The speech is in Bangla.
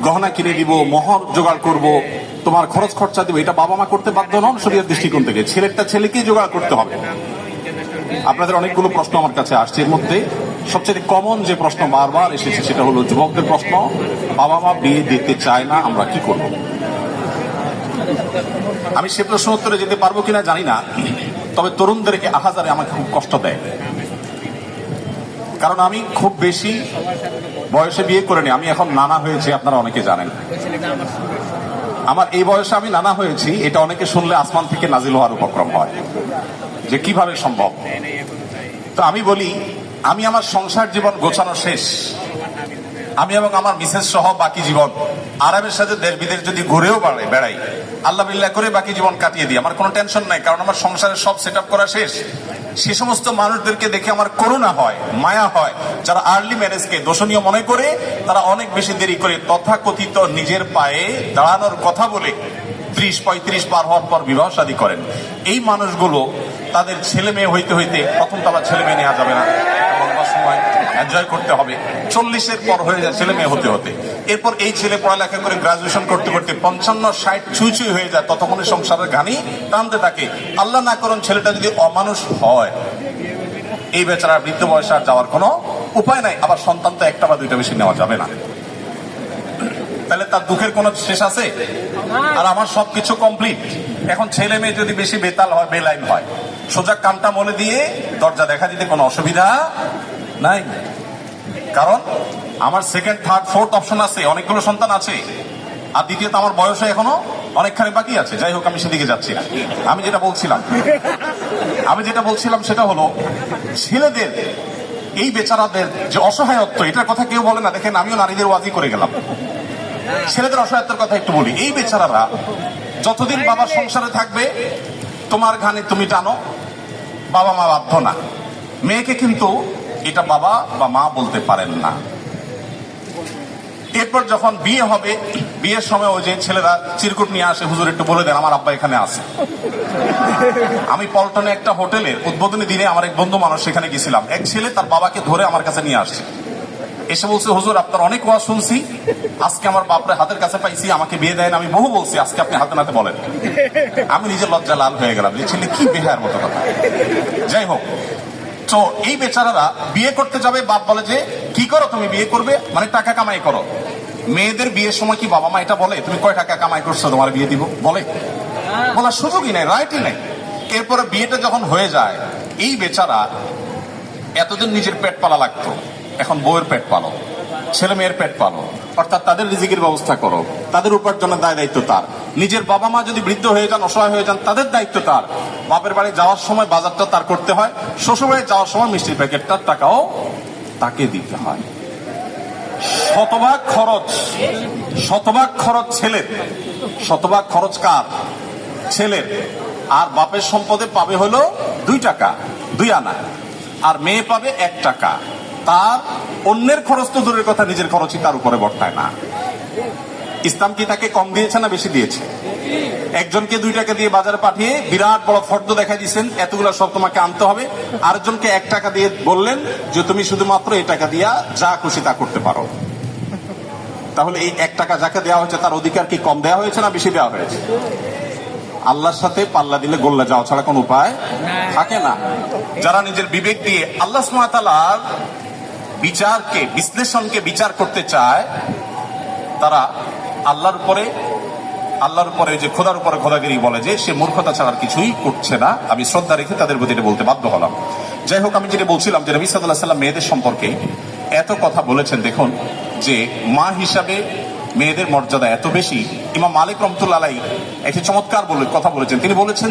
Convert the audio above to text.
গহনা কিনে দিব, মোহর জোগাড় করব, তোমার খরচ খরচা দিব, এটা বাবা মা করতে বাধ্য নন শরীয়তের দৃষ্টিকোণ থেকে। ছেলেরটা ছেলেকেই জোগাড় করতে হবে। আপনাদের অনেকগুলো প্রশ্ন আমার কাছে আসছে, এর মধ্যে সবচেয়ে কমন যে প্রশ্ন বারবার এসেছে সেটা হলো যুবকদের প্রশ্ন, বাবা মা বিয়ে দিতে চায় না, আমরা কি করব? আমি সে প্রশ্ন উত্তরে যেতে পারবো কিনা জানি না, তবে তরুণদেরকে আহাজারে আমাকে খুব কষ্ট দেয়। কারণ আমি খুব বেশি বয়সে বিয়ে করিনি, আমি এখন নানা হয়েছি, আপনারা অনেকে জানেন। আমার এই বয়সে আমি নানা হয়েছি, এটা অনেকে শুনলে আসমান থেকে নাজিল হওয়ার উপক্রম হয় যে কিভাবে সম্ভব। তো আমি বলি, আমি আমার সংসার জীবন গোছানো শেষ। আমি এবং আমার মিসেস সহ বাকি জীবন আরামের সাথে দেশ বিদেশ যদি ঘুরেও বেড়াই, আল্লাহ বিল্লাহ করে বাকি জীবন কাটিয়ে দিই, আমার কোনো টেনশন নাই, কারণ আমার সংসারের সব সেট আপ করা শেষ। সে সমস্ত মানুষদেরকে দেখে আমার করুণা হয়, মায়া হয়, যারা আর্লি ম্যারেজকে দোষণীয় মনে করে, তারা অনেক বেশি দেরি করে তথাকথিত নিজের পায়ে দাঁড়ানোর কথা বলে 30-35 পার হওয়ার পর বিবাহ শাদী করেন। এই মানুষগুলো তাদের ছেলে মেয়ে হইতে হইতে, প্রথম তো আবার ছেলে মেয়ে নেওয়া যাবে না, লম্বা সময় এনজয় করতে হবে, 40-এর পর হয়ে যায় ছেলে মেয়ে হতে হতে। এরপর এই ছেলে পড়ালেখা করে গ্রাজুয়েশন করতে করতে 55-60 ছুঁই হয়ে যায়, ততক্ষণে সংসারের ঘানি টানতে থাকে। আল্লাহ না করুন ছেলেটা যদি অমানুষ হয়, এই বেচারা বৃদ্ধ বয়সে আর যাওয়ার কোনো উপায় নাই। আবার সন্তান তো একটা বা দুইটা বেশি নেওয়া যাবে না, তাহলে তার দুঃখের কোনো শেষ আছে? আর আমার সবকিছু কমপ্লিট। এখন ছেলে মেয়ে যদি বেশি বেতাল হয়, বেলাইন হয়, সোজা কানটা মলে দিয়ে দরজা দেখা দিতে কোনো অসুবিধা নাই। কারণ আমার সেকেন্ড, থার্ড, ফোর্থ অপশন আছে, অনেকগুলো সন্তান আছে। আর দ্বিতীয়ত আমার বয়সে এখনো অনেকখানি বাকি আছে। যাই হোক, আমি সেদিকে যাচ্ছি না। আমি যেটা বলছিলাম সেটা হলো, ছেলেদের এই বেচারাদের যে অসহায়ত্ব, এটার কথা কেউ বলে না। দেখেন, আমিও নারীদের ওয়াজি করে গেলাম, ছেলেদের অসহায়ত্বের কথা একটু বলি। এই বেচারারা যতদিন বাবার সংসারে থাকবে, তোমার ঘানে তুমি টানো, বাবা মা বাধ্য না। মেয়েকে কিন্তু এটা বাবা বা মা বলতে পারেন না। এরপর যখন বিয়ে হবে, বিয়ের সময় ওই যে ছেলেরা চিরকুট নিয়ে আসে, হুজুর একটু বলে দেন আমার আব্বা এখানে আছে। আমি পল্টনে একটা হোটেলের উদ্বোধনী দিনে আমার এক বন্ধু মানুষ সেখানে গেছিলাম, এক ছেলে তার বাবাকে ধরে আমার কাছে নিয়ে আসছে, এসে বলছে, হুজুর আপনার অনেক ওয়াজ শুনছি, আজকে আমার বাপরে হাতের কাছে পাইছি, আমাকে বিয়ে দেন। আমি বহু বলছি, আজকে আপনি হাতে নাতে বলেন। আমি নিজের লজ্জা লাল হয়ে গেলাম, যে ছেলে কি বেহায়ার মতো কথা। যাই হোক, তো এই বেচারারা বিয়ে করতে যাবে, বাপ বলে যে কি করো তুমি, বিয়ে করবে মানে টাকা কামাই করো। মেয়েদের বিয়ের সময় কি বাবা মা এটা বলে, তুমি কয় টাকা কামাই করছো তোমার বিয়ে দিব? বলার সুযোগই নাই, রাইটই নাই। এরপরে বিয়েটা যখন হয়ে যায়, এই বেচারা এতদিন নিজের পেট পালা লাগতো, এখন বউয়ের পেট পালো, ছেলে মেয়ের পেট পালো, অর্থাৎ তাদের রিজিকের ব্যবস্থা করো, তাদের উপার্জনের দায়িত্ব তার। নিজের বাবা মা যদি বৃদ্ধ হয়ে যান, অসহায় হয়ে যান, তাদের দায়িত্ব তার। বাপের বাড়ি যাওয়ার সময় বাজারটা তার করতে হয়, শ্বশুর বাড়ি যাওয়ার সময় মিষ্টির প্যাকেটটার টাকাও তাকে দিতে হয়। শতভাগ খরচ ছেলের, শতভাগ খরচ কার? ছেলের। আর বাপের সম্পদে পাবে হলো 2 টাকা, 2 আনা, আর মেয়ে পাবে 1 টাকা। তার অন্যের খরচ তো দূরের কথা, নিজের খরচই তার উপরে বর্তায় না। ইসলাম কি তাকে কম দিয়েছে না বেশি দিয়েছে? একজনকে 2 টাকা দিয়ে বাজারে পাঠিয়ে বিরাট বড় ফর্দ দেখা দিয়েছেন, এতগুলো সব তোমাকে আনতে হবে। আরেকজনকে 1 টাকা দিয়ে বললেন যে তুমি শুধুমাত্র এই টাকা দিয়া যা খুশি তা করতে পারো। তাহলে এই 1 টাকা যাকে দেওয়া হয়েছে, তার অধিকার কি কম দেওয়া হয়েছে না বেশি দেওয়া হয়েছে? আল্লাহর সাথে পাল্লা দিলে গোল্লা যাওয়া ছাড়া কোন উপায় থাকে না। যারা নিজের বিবেক দিয়ে আল্লাহ সুবহানাহু ওয়া তাআলার বিচারকে, বিশ্লেষণকে বিচার করতে চায়, তারা আল্লাহর উপরে যে খোদার উপরে খোদাগিরি বলে, যে সে মূর্খতা ছাড়া কিছুই করছে না। আমি শ্রদ্ধা রেখে তাদের প্রতি এটা বলতে বাধ্য হলাম। যাই হোক, আমি যেটা বলছিলাম যে নবী সাল্লাল্লাহু আলাইহি ওয়াসাল্লাম মেয়েদের সম্পর্কে এত কথা বলেছেন। দেখুন যে মা হিসাবে মেয়েদের মর্যাদা এত বেশি। ইমাম মালিক রহমাতুল্লাহ আলাইহি একটি চমৎকার কথা বলেছেন। তিনি বলেছেন,